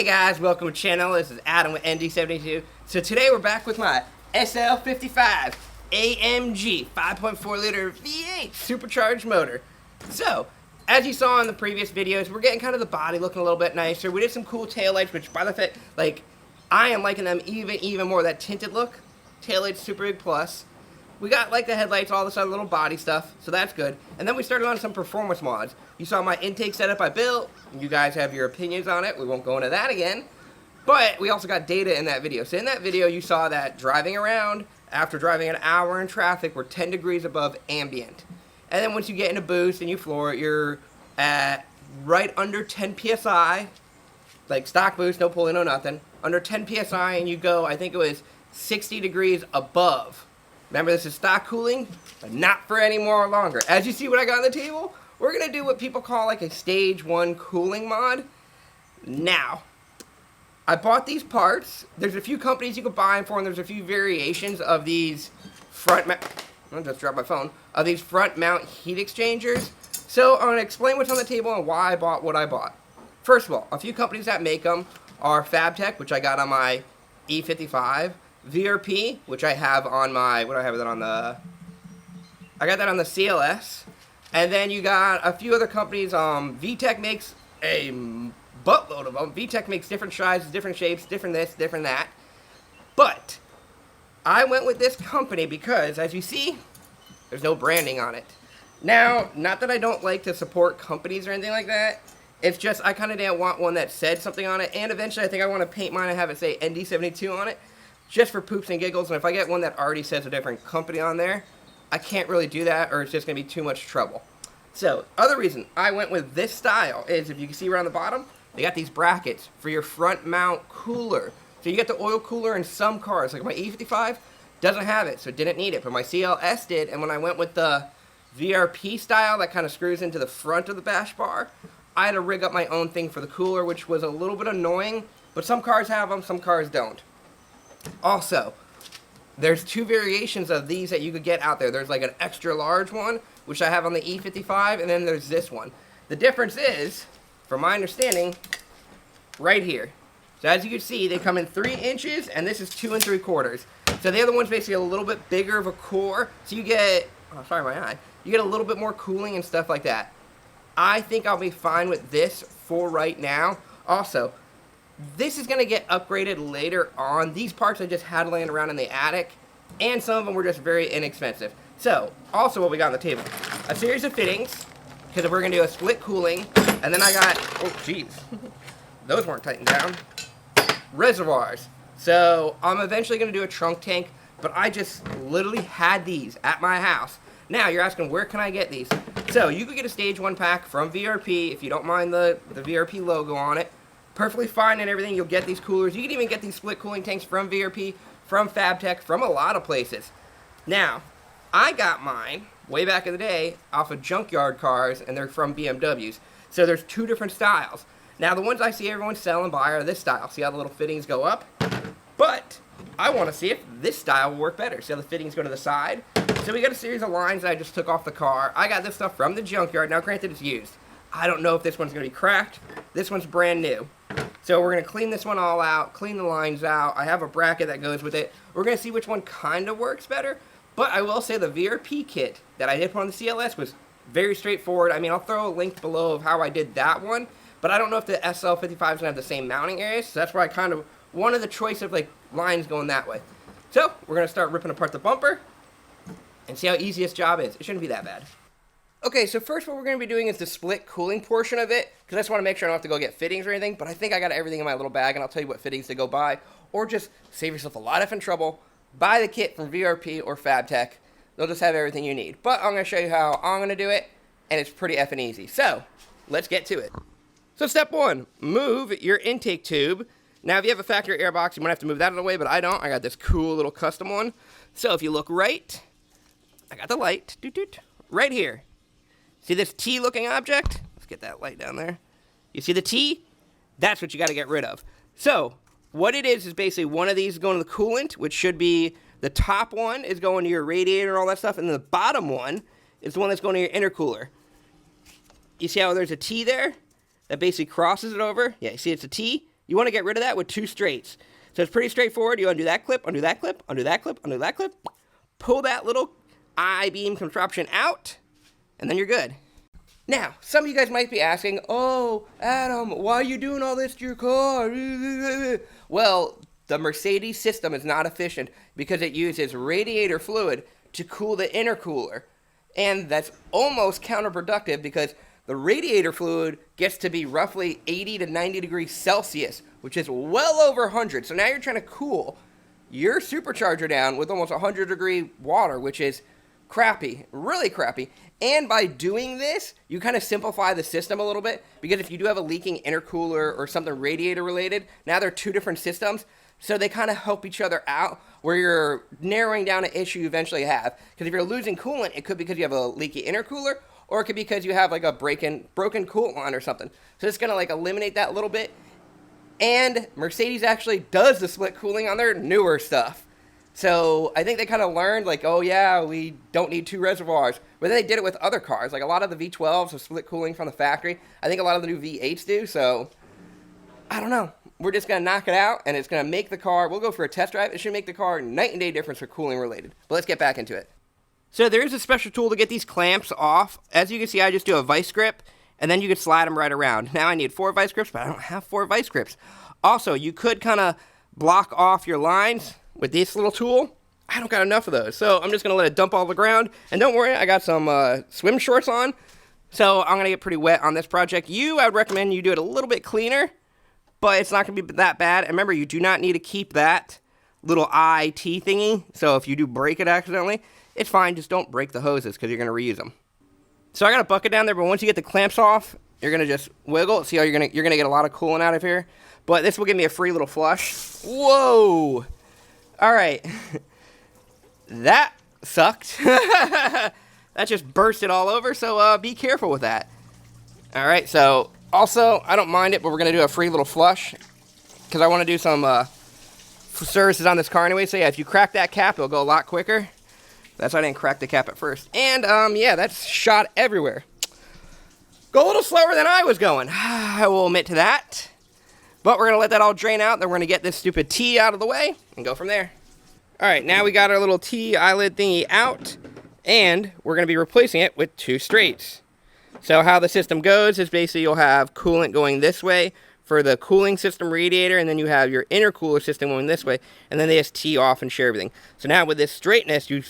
Hey guys, welcome to the channel. This is Adam with ND72. So today we're back with my SL55 AMG 5.4 liter V8 supercharged motor. So, as you saw in the previous videos, we're getting kind of the body looking a little bit nicer. We did some cool taillights, which by the way, like, I am liking them even more, that tinted look. Taillights super big plus. We got like the headlights, all this other little body stuff, so that's good. And then we started on some performance mods. You saw my intake setup I built. You guys have your opinions on it. We won't go into that again. But we also got data in that video. So in that video, you saw that driving around, after driving an hour in traffic, we're 10 degrees above ambient. And then once you get into boost and you floor it, you're at right under 10 PSI, like stock boost, no pulling, no nothing. Under 10 PSI, and you go, I think it was 60 degrees above. Remember, this is stock cooling, but not for any more longer. As you see what I got on the table, we're going to do what people call like a stage 1 cooling mod. Now, I bought these parts. There's a few companies you can buy them for, and there's a few variations of these front mount, I just dropped my phone, of these front mount heat exchangers. So I'm going to explain what's on the table and why I bought what I bought. First of all, a few companies that make them are Fabtech, which I got on my E55, VRP, which I have on my, what do I have that on the, I got that on the CLS, and then you got a few other companies. VTech makes a buttload of them. VTech makes different sizes, different shapes, different this, different that, but I went with this company because, as you see, there's no branding on it. Now, not that I don't like to support companies or anything like that, it's just I kind of didn't want one that said something on it, and eventually I think I want to paint mine and have it say ND72 on it, just for poops and giggles. And if I get one that already says a different company on there, I can't really do that, or it's just going to be too much trouble. So, other reason I went with this style is, if you can see around the bottom, they got these brackets for your front mount cooler. So you get the oil cooler in some cars, like my E55 doesn't have it, so it didn't need it, but my CLS did. And when I went with the VRP style that kind of screws into the front of the bash bar, I had to rig up my own thing for the cooler, which was a little bit annoying, but some cars have them, some cars don't. Also, there's two variations of these that you could get out there. There's like an extra large one, which I have on the E55, and then there's this one. The difference is, from my understanding, right here. So as you can see, they come in 3 inches, and this is 2 3/4. So the other one's basically a little bit bigger of a core, so you get, oh, sorry, my eye. You get a little bit more cooling and stuff like that. I think I'll be fine with this for right now. Also, this is going to get upgraded later on. These parts I just had laying around in the attic, and some of them were just very inexpensive. So, also what we got on the table, a series of fittings, because we're going to do a split cooling, and then I got, oh jeez, those weren't tightened down, reservoirs. So, I'm eventually going to do a trunk tank, but I just literally had these at my house. Now, you're asking, where can I get these? So, you could get a stage 1 pack from VRP, if you don't mind the VRP logo on it. Perfectly fine and everything. You'll get these coolers. You can even get these split cooling tanks from VRP, from Fabtech, from a lot of places. Now, I got mine way back in the day off of junkyard cars, and they're from BMWs. So there's 2 different styles. Now, the ones I see everyone sell and buy are this style. See how the little fittings go up? But I want to see if this style will work better. See how the fittings go to the side? So we got a series of lines that I just took off the car. I got this stuff from the junkyard. Now, granted, it's used. I don't know if this one's going to be cracked. This one's brand new. So we're going to clean this one all out, clean the lines out. I have a bracket that goes with it. We're going to see which one kind of works better. But I will say the VRP kit that I did put on the CLS was very straightforward. I mean, I'll throw a link below of how I did that one. But I don't know if the SL55 is going to have the same mounting areas. So that's why I kind of wanted the choice of like lines going that way. So we're going to start ripping apart the bumper and see how easy this job is. It shouldn't be that bad. Okay, so first what we're going to be doing is the split cooling portion of it, because I just want to make sure I don't have to go get fittings or anything, but I think I got everything in my little bag, and I'll tell you what fittings to go buy, or just save yourself a lot of effing trouble, buy the kit from VRP or Fabtech. They'll just have everything you need. But I'm going to show you how I'm going to do it, and it's pretty effing easy. So, let's get to it. So step 1, move your intake tube. Now, if you have a factory air box, you might have to move that out of the way, but I don't. I got this cool little custom one. So if you look right, I got the light, right here. See this T-looking object? Let's get that light down there. You see the T? That's what you got to get rid of. So, what it is basically one of these is going to the coolant, which should be, the top one is going to your radiator and all that stuff, and then the bottom one is the one that's going to your intercooler. You see how there's a T there? That basically crosses it over? Yeah, you see it's a T? You want to get rid of that with 2 straights. So it's pretty straightforward. You undo that clip, undo that clip, undo that clip, undo that clip. Pull that little I-beam contraption out, and then you're good. Now, some of you guys might be asking, oh, Adam, why are you doing all this to your car? Well, the Mercedes system is not efficient because it uses radiator fluid to cool the intercooler. And that's almost counterproductive because the radiator fluid gets to be roughly 80 to 90 degrees Celsius, which is well over 100. So now you're trying to cool your supercharger down with almost 100-degree water, which is crappy, really crappy. And by doing this, you kind of simplify the system a little bit, because if you do have a leaking intercooler or something radiator related, now they're 2 different systems, so they kind of help each other out where you're narrowing down an issue you eventually have. Because if you're losing coolant, it could be because you have a leaky intercooler, or it could be because you have like a broken coolant line or something. So it's going to like eliminate that a little bit. And Mercedes actually does the split cooling on their newer stuff. So I think they kind of learned, like, oh yeah, we don't need 2 reservoirs. But then they did it with other cars. Like a lot of the V12s have split cooling from the factory. I think a lot of the new V8s do. So I don't know. We're just going to knock it out, and it's going to make the car, we'll go for a test drive. It should make the car night and day difference for cooling related. But let's get back into it. So there is a special tool to get these clamps off. As you can see, I just do a vice grip, and then you can slide them right around. Now I need 4 vice grips, but I don't have 4 vice grips. Also, you could kind of block off your lines with this little tool. I don't got enough of those, so I'm just going to let it dump all the ground. And don't worry, I got some swim shorts on, so I'm going to get pretty wet on this project. I would recommend you do it a little bit cleaner, but it's not going to be that bad. And remember, you do not need to keep that little IT thingy, so if you do break it accidentally, it's fine. Just don't break the hoses because you're going to reuse them. So I got a bucket down there, but once you get the clamps off, you're going to just wiggle. See how you're going to get a lot of coolant out of here. But this will give me a free little flush. Whoa! All right. That sucked. That just bursted all over, so be careful with that. All right, so also, I don't mind it, but we're going to do a free little flush because I want to do some services on this car anyway. So yeah, if you crack that cap, it'll go a lot quicker. That's why I didn't crack the cap at first. And yeah, that's shot everywhere. Go a little slower than I was going. I will admit to that. But we're going to let that all drain out. Then we're going to get this stupid T out of the way and go from there. All right, now we got our little T eyelid thingy out. And we're going to be replacing it with 2 straights. So how the system goes is basically you'll have coolant going this way for the cooling system radiator, and then you have your intercooler system going this way, and then they just tee off and share everything. So now with this straightness, you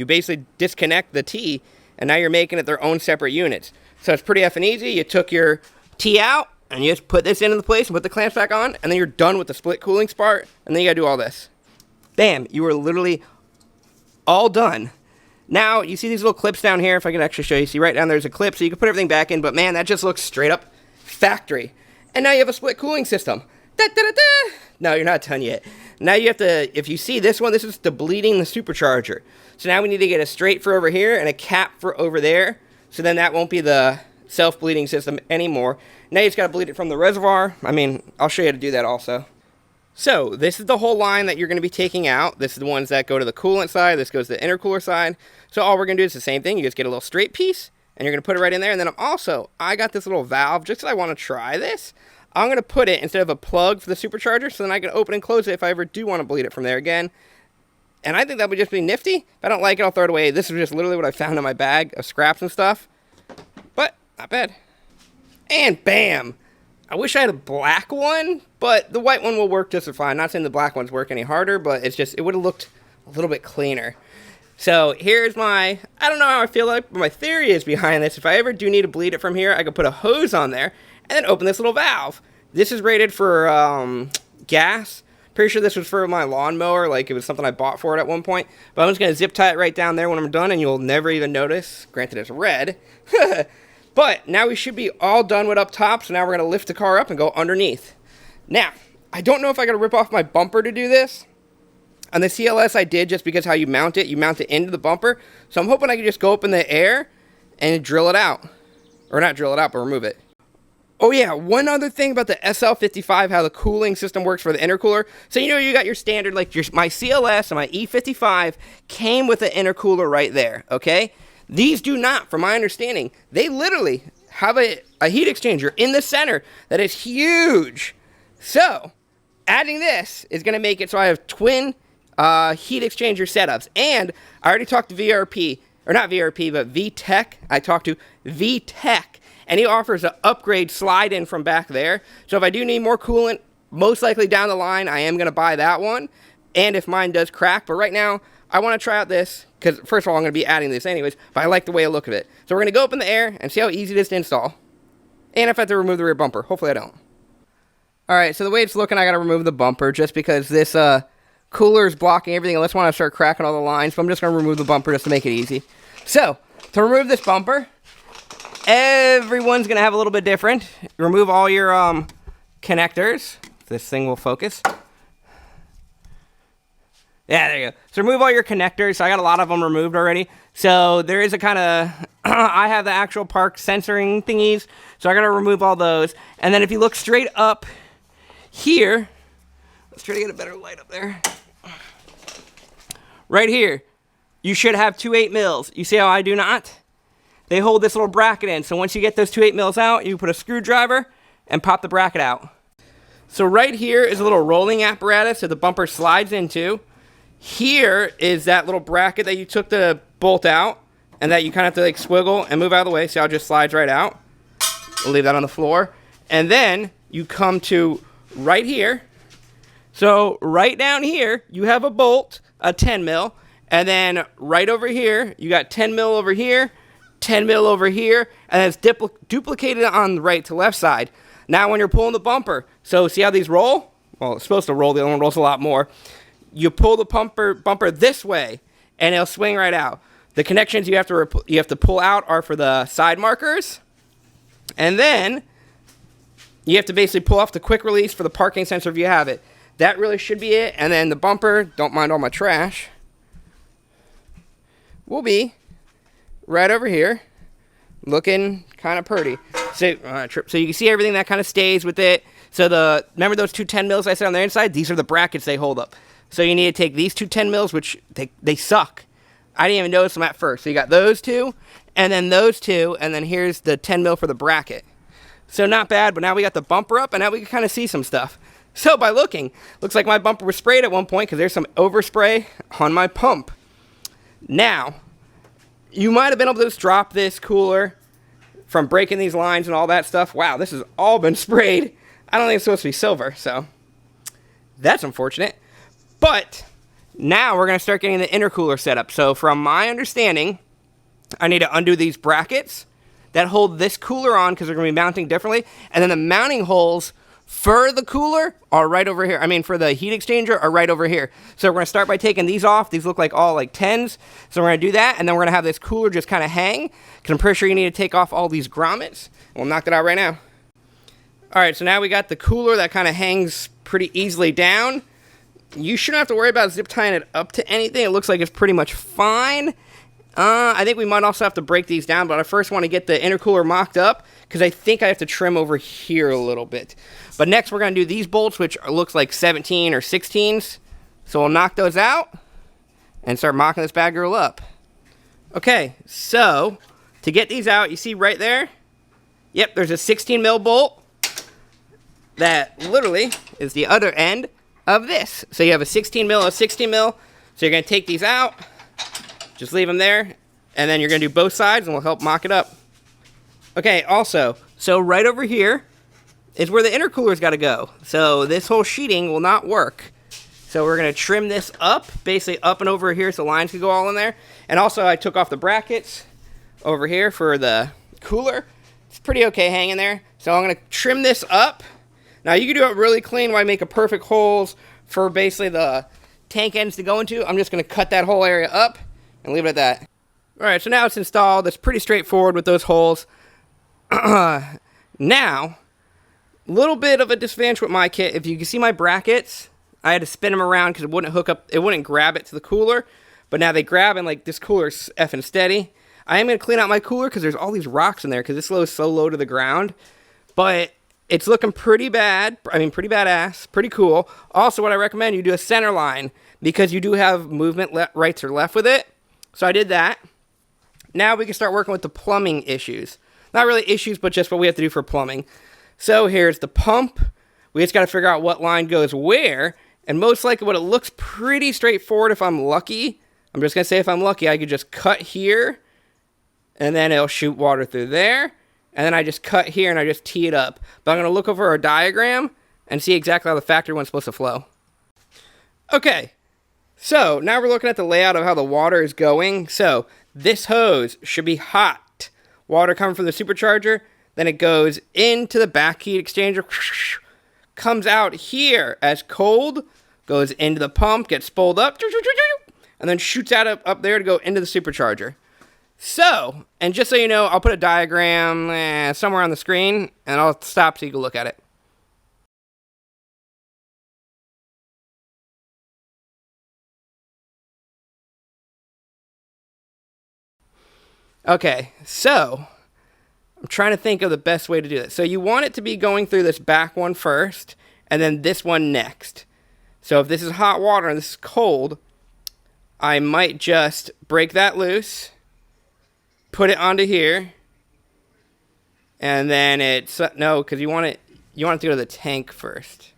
basically disconnect the T, and now you're making it their own separate units. So it's pretty effing easy. You took your T out, and you just put this into the place and put the clamps back on, and then you're done with the split cooling part, and then you gotta do all this. Bam, you are literally all done. Now, you see these little clips down here, if I can actually show you. See right down there's a clip, so you can put everything back in, but man, that just looks straight up factory. And now you have a split cooling system. Da, da, da, da. No, you're not done yet. Now you have to, if you see this one, this is depleting the supercharger. So now we need to get a straight for over here and a cap for over there. So then that won't be the self-bleeding system anymore. Now you just got to bleed it from the reservoir. I mean, I'll show you how to do that also. So this is the whole line that you're going to be taking out. This is the ones that go to the coolant side. This goes to the intercooler side. So all we're going to do is the same thing. You just get a little straight piece, and you're going to put it right in there. And then I got this little valve just because I want to try this. I'm going to put it instead of a plug for the supercharger, so then I can open and close it if I ever do want to bleed it from there again. And I think that would just be nifty. If I don't like it, I'll throw it away. This is just literally what I found in my bag of scraps and stuff. But not bad. And bam! I wish I had a black one, but the white one will work just fine. Not saying the black ones work any harder, but it's just, it would have looked a little bit cleaner. So here's I don't know how I feel like, but my theory is behind this. If I ever do need to bleed it from here, I could put a hose on there and then open this little valve. This is rated for gas. Pretty sure this was for my lawnmower, like it was something I bought for it at one point. But I'm just going to zip tie it right down there when I'm done, and you'll never even notice. Granted, it's red. But now we should be all done with up top, so now we're going to lift the car up and go underneath. Now, I don't know if I got to rip off my bumper to do this. On the CLS, I did just because how you mount it into the bumper. So I'm hoping I can just go up in the air and drill it out. Or not drill it out, but remove it. Oh yeah, one other thing about the SL55, how the cooling system works for the intercooler. So you got your standard, like my CLS and my E55 came with an intercooler right there, okay? These do not, from my understanding. They literally have a heat exchanger in the center that is huge. So, adding this is going to make it so I have twin heat exchanger setups. And I already talked to VRP, or not VRP, but VTech. I talked to VTech, and he offers an upgrade slide in from back there. So if I do need more coolant, most likely down the line, I am going to buy that one. And if mine does crack, but right now, I want to try out this, because first of all, I'm going to be adding this anyways, but I like the way I look of it. So we're going to go up in the air and see how easy it is to install. And if I have to remove the rear bumper, hopefully I don't. Alright, so the way it's looking, I got to remove the bumper, just because this cooler is blocking everything, unless I want to start cracking all the lines, but I'm just going to remove the bumper just to make it easy. So, to remove this bumper, everyone's going to have a little bit different. Remove all your connectors. This thing will focus. Yeah, there you go. So remove all your connectors. So I got a lot of them removed already. So there is a kind of, I have the actual park sensoring thingies. So I got to remove all those. And then if you look straight up here, let's try to get a better light up there. Right here, you should have 2 8mm. You see how I do not? They hold this little bracket in. So once you get those 2 8mm out, you put a screwdriver and pop the bracket out. So right here is a little rolling apparatus that the bumper slides into. Here is that little bracket that you took the bolt out, and that you kind of have to like swiggle and move out of the way. See how it just slides right out? We'll leave that on the floor. And then you come to right here. So right down here, you have a bolt, a 10mm, and then right over here, you got 10mm over here, 10mm over here, and it's duplicated on the right to left side. Now when you're pulling the bumper, so see how these roll? Well, it's supposed to roll, the other one rolls a lot more. You pull the bumper this way, and it'll swing right out. The connections you have to pull out are for the side markers, and then you have to basically pull off the quick release for the parking sensor if you have it. That really should be it. And then the bumper, don't mind all my trash, will be right over here, looking kind of pretty. So you can see everything that kind of stays with it. So remember those 2 10mm I said on the inside? These are the brackets they hold up. So you need to take these 2 10mm, which they suck. I didn't even notice them at first. So you got those 2, and then those 2, and then here's the 10mm for the bracket. So not bad, but now we got the bumper up, and now we can kind of see some stuff. So by looking, looks like my bumper was sprayed at one point because there's some overspray on my pump. Now, you might have been able to just drop this cooler from breaking these lines and all that stuff. Wow, this has all been sprayed. I don't think it's supposed to be silver, so that's unfortunate. But now we're going to start getting the intercooler set up. So from my understanding, I need to undo these brackets that hold this cooler on because they're going to be mounting differently. And then the mounting holes for the cooler are right over here. I mean, for the heat exchanger are right over here. So we're going to start by taking these off. These look like all like 10s. So we're going to do that. And then we're going to have this cooler just kind of hang, because I'm pretty sure you need to take off all these grommets. We'll knock that out right now. All right, so now we got the cooler that kind of hangs pretty easily down. You shouldn't have to worry about zip tying it up to anything. It looks like it's pretty much fine. I think we might also have to break these down, but I first want to get the intercooler mocked up, because I think I have to trim over here a little bit. But next we're going to do these bolts, which looks like 17 or 16s. So we'll knock those out and start mocking this bad girl up. Okay, so to get these out, you see right there? Yep, there's a 16mm bolt that literally is the other end of this. So you have a 16mm, a 16mm. So you're going to take these out, just leave them there, and then you're going to do both sides, and we'll help mock it up. Okay, also, so right over here is where the intercooler's got to go. So this whole sheeting will not work. So we're going to trim this up, basically up and over here so lines can go all in there. And also I took off the brackets over here for the cooler. It's pretty okay hanging there. So I'm going to trim this up. Now you can do it really clean while I make a perfect holes for basically the tank ends to go into. I'm just going to cut that whole area up and leave it at that. Alright, so now it's installed. It's pretty straightforward with those holes. Now, a little bit of a disadvantage with my kit. If you can see my brackets, I had to spin them around because it wouldn't hook up, it wouldn't grab it to the cooler. But now they grab, and like this cooler's effing steady. I am going to clean out my cooler because there's all these rocks in there because this low is so low to the ground. But it's looking pretty bad. I mean, pretty badass. Pretty cool. Also, what I recommend, you do a center line because you do have movement rights or left with it. So I did that. Now we can start working with the plumbing issues. Not really issues, but just what we have to do for plumbing. So here's the pump. We just got to figure out what line goes where. And most likely what it looks pretty straightforward if I'm lucky. I'm just going to say if I'm lucky, I could just cut here. And then it'll shoot water through there. And then I just cut here and I just tee it up. But I'm going to look over our diagram and see exactly how the factory one's supposed to flow. Okay. So now we're looking at the layout of how the water is going. So this hose should be hot. Water coming from the supercharger. Then it goes into the back heat exchanger. Comes out here as cold. Goes into the pump. Gets spooled up. And then shoots out up there to go into the supercharger. So, and just so you know, I'll put a diagram somewhere on the screen. And I'll stop so you can look at it. Okay, so I'm trying to think of the best way to do this. So you want it to be going through this back one first, and then this one next. So if this is hot water and this is cold, I might just break that loose, put it onto here, and then it's, no, because you want it to go to the tank first.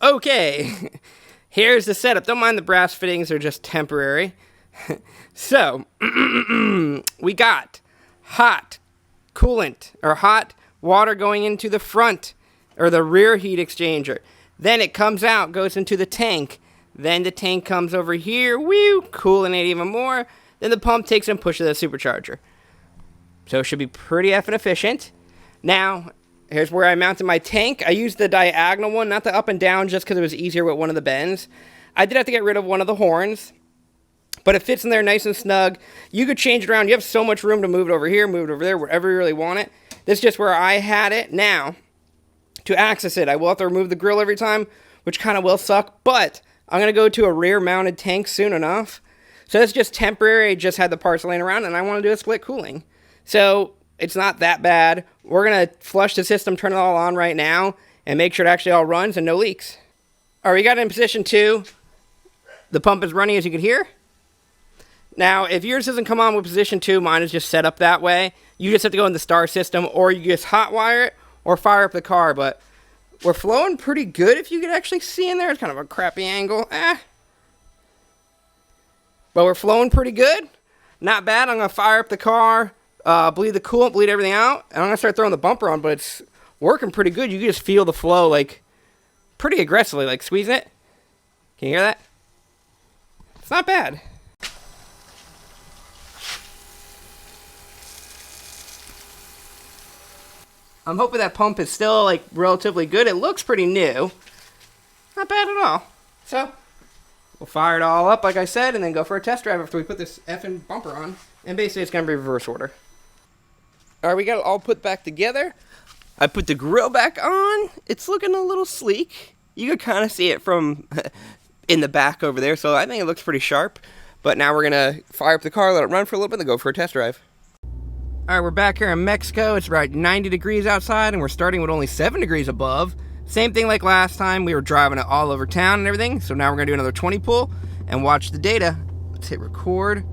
Okay, here's the setup. Don't mind the brass fittings, they're just temporary. So, we got hot coolant, or hot water going into the front, or the rear heat exchanger. Then it comes out, goes into the tank. Then the tank comes over here, woo, cooling it even more. Then the pump takes and pushes the supercharger. So it should be pretty effing efficient. Now, here's where I mounted my tank. I used the diagonal one, not the up and down, just because it was easier with one of the bends. I did have to get rid of one of the horns. But it fits in there nice and snug. You could change it around. You have so much room to move it over here, move it over there, wherever you really want it. This is just where I had it. Now, to access it, I will have to remove the grill every time, which kind of will suck. But I'm going to go to a rear-mounted tank soon enough. So that's just temporary. I just had the parts laying around, and I want to do a split cooling. So it's not that bad. We're going to flush the system, turn it all on right now, and make sure it actually all runs and no leaks. All right, we got it in position 2. The pump is running, as you can hear. Now, if yours doesn't come on with position 2, mine is just set up that way. You just have to go in the star system, or you just hot wire it, or fire up the car. But we're flowing pretty good if you could actually see in there. It's kind of a crappy angle. But we're flowing pretty good. Not bad. I'm going to fire up the car, bleed the coolant, bleed everything out. And I'm going to start throwing the bumper on, but it's working pretty good. You can just feel the flow, like, pretty aggressively, like squeezing it. Can you hear that? It's not bad. I'm hoping that pump is still, like, relatively good. It looks pretty new. Not bad at all. So, we'll fire it all up, like I said, and then go for a test drive after we put this effing bumper on. And basically, it's going to be reverse order. All right, we got it all put back together. I put the grill back on. It's looking a little sleek. You can kind of see it from in the back over there, so I think it looks pretty sharp. But now we're going to fire up the car, let it run for a little bit, and then go for a test drive. All right, we're back here in Mexico. It's about 90 degrees outside, and we're starting with only 7 degrees above. Same thing like last time. We were driving it all over town and everything. So now we're going to do another 20 pull and watch the data. Let's hit record.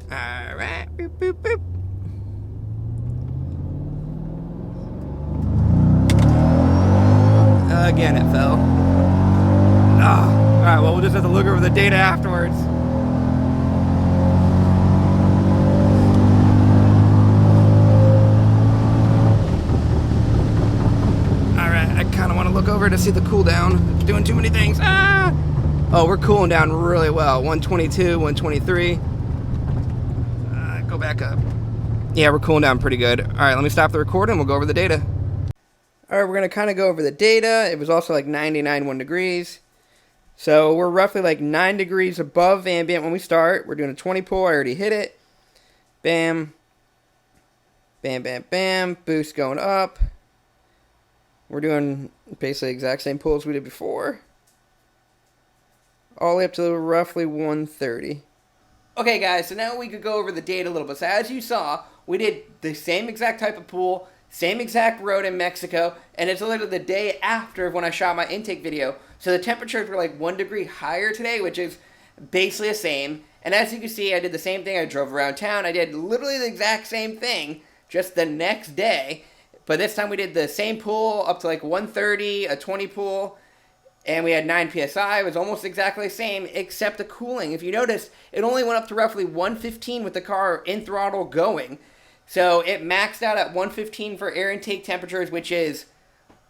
All right. Boop, boop, boop. Again, it fell. All right, well, we'll just have to look over the data afterwards. Kind of want to look over to see the cool down. Doing too many things. Oh, we're cooling down really well. 122, 123. Go back up. Yeah, we're cooling down pretty good. All right, let me stop the recording and we'll go over the data. All right, we're going to kind of go over the data. It was also like 99 degrees. So we're roughly like 9 degrees above ambient when we start. We're doing a 20 pull. I already hit it. Bam. Bam, bam, bam. Boost going up. We're doing basically the exact same pull as we did before. All the way up to roughly 130. Okay guys, so now we could go over the data a little bit. So as you saw, we did the same exact type of pool, same exact road in Mexico, and it's literally the day after when I shot my intake video. So the temperatures were like 1 degree higher today, which is basically the same. And as you can see, I did the same thing. I drove around town. I did literally the exact same thing, just the next day. But this time we did the same pool up to like 130, a 20 pool, and we had 9 psi. It was almost exactly the same, except the cooling. If you notice, it only went up to roughly 115 with the car in throttle going. So it maxed out at 115 for air intake temperatures, which is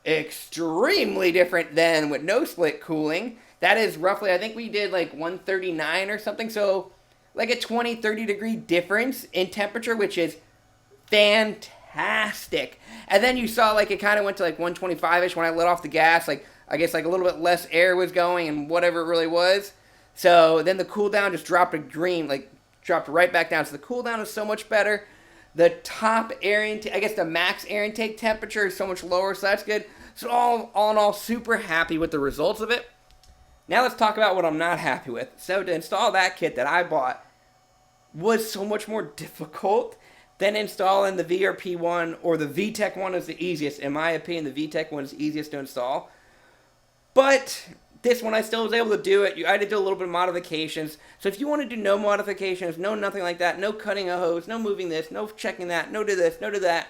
extremely different than with no split cooling. That is roughly, I think we did like 139 or something. So like a 20, 30 degree difference in temperature, which is fantastic. And then you saw like it kind of went to like 125-ish when I let off the gas. Like, I guess like a little bit less air was going and whatever it really was. So then the cool down just dropped a green, like dropped right back down. So the cool down is so much better. The top air intake, I guess the max air intake temperature is so much lower, so that's good. So all in all, super happy with the results of it. Now let's talk about what I'm not happy with. So to install that kit that I bought was so much more difficult than installing the VRP one, or the VTEC one is the easiest. In my opinion, the VTEC one is the easiest to install. But this one I still was able to do it. I had to do a little bit of modifications. So if you want to do no modifications, no nothing like that, no cutting a hose, no moving this, no checking that, no do this, no do that,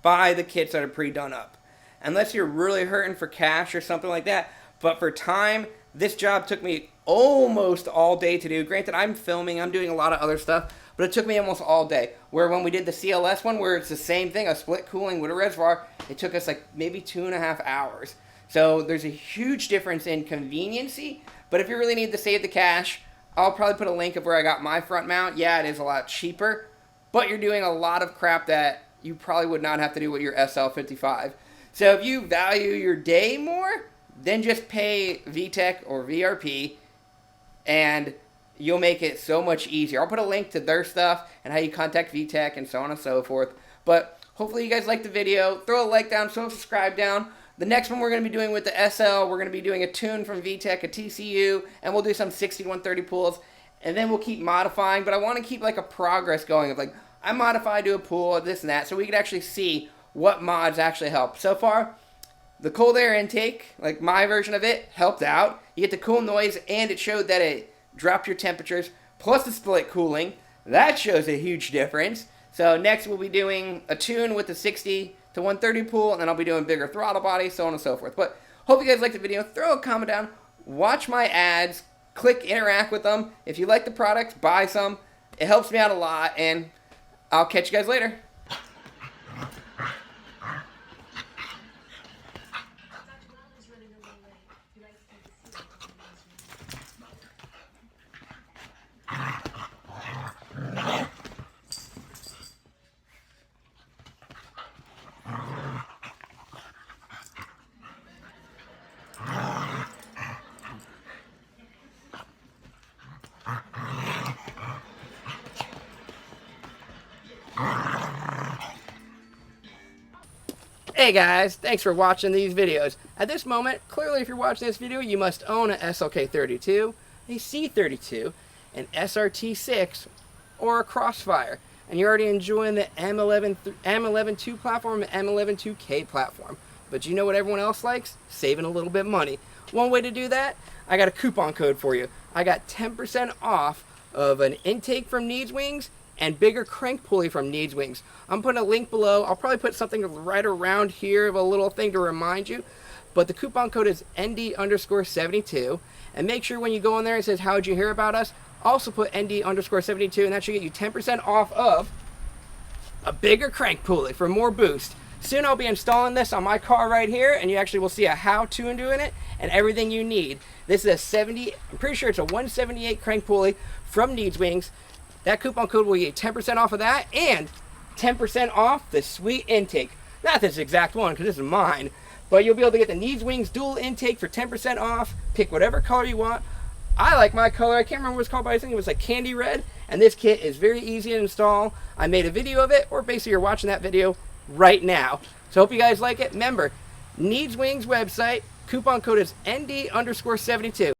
buy the kits that are pre-done up. Unless you're really hurting for cash or something like that. But for time, this job took me almost all day to do. Granted, I'm filming, I'm doing a lot of other stuff, but it took me almost all day. Where when we did the CLS one, where it's the same thing, a split cooling with a reservoir, it took us like maybe 2.5 hours. So there's a huge difference in conveniency, but if you really need to save the cash, I'll probably put a link of where I got my front mount. Yeah, it is a lot cheaper, but you're doing a lot of crap that you probably would not have to do with your SL55. So if you value your day more, then just pay VTEC or VRP, and you'll make it so much easier. I'll put a link to their stuff and how you contact VTEC and so on and so forth. But hopefully you guys liked the video. Throw a like down, throw a subscribe down. The next one we're going to be doing with the SL, we're going to be doing a tune from VTEC, a TCU, and we'll do some 6130 pools, and then we'll keep modifying. But I want to keep like a progress going of like, I modified to a pool, this and that, so we can actually see what mods actually help. So far, the cold air intake, like my version of it, helped out. You get the cool noise, and it showed that it dropped your temperatures, plus the split cooling. That shows a huge difference. So next we'll be doing a tune with the 60 to 130 pool, and then I'll be doing bigger throttle body, so on and so forth. But hope you guys liked the video. Throw a comment down, watch my ads, click interact with them. If you like the product, buy some. It helps me out a lot, and I'll catch you guys later. Hey guys, thanks for watching these videos. At this moment, clearly if you're watching this video, you must own an SLK32, a C32, an SRT6, or a Crossfire. And you're already enjoying the M11-2 platform and M11-2K platform. But you know what everyone else likes? Saving a little bit of money. One way to do that, I got a coupon code for you. I got 10% off of an intake from Needs Wings and bigger crank pulley from Needs Wings. I'm putting a link below. I'll probably put something right around here of a little thing to remind you. But the coupon code is ND_72. And make sure when you go in there it says, how'd you hear about us? Also put ND_72, and that should get you 10% off of a bigger crank pulley for more boost. Soon I'll be installing this on my car right here, and you actually will see a how-to in doing it and everything you need. This is I'm pretty sure it's a 178 crank pulley from Needs Wings. That coupon code will get 10% off of that and 10% off the sweet intake. Not this exact one, because this is mine, but you'll be able to get the Needs Wings dual intake for 10% off. Pick whatever color you want. I like my color. I can't remember what it's called, but I think it was like candy red. And this kit is very easy to install. I made a video of it, or basically you're watching that video right now. So hope you guys like it. Remember, Needs Wings website, coupon code is ND_72.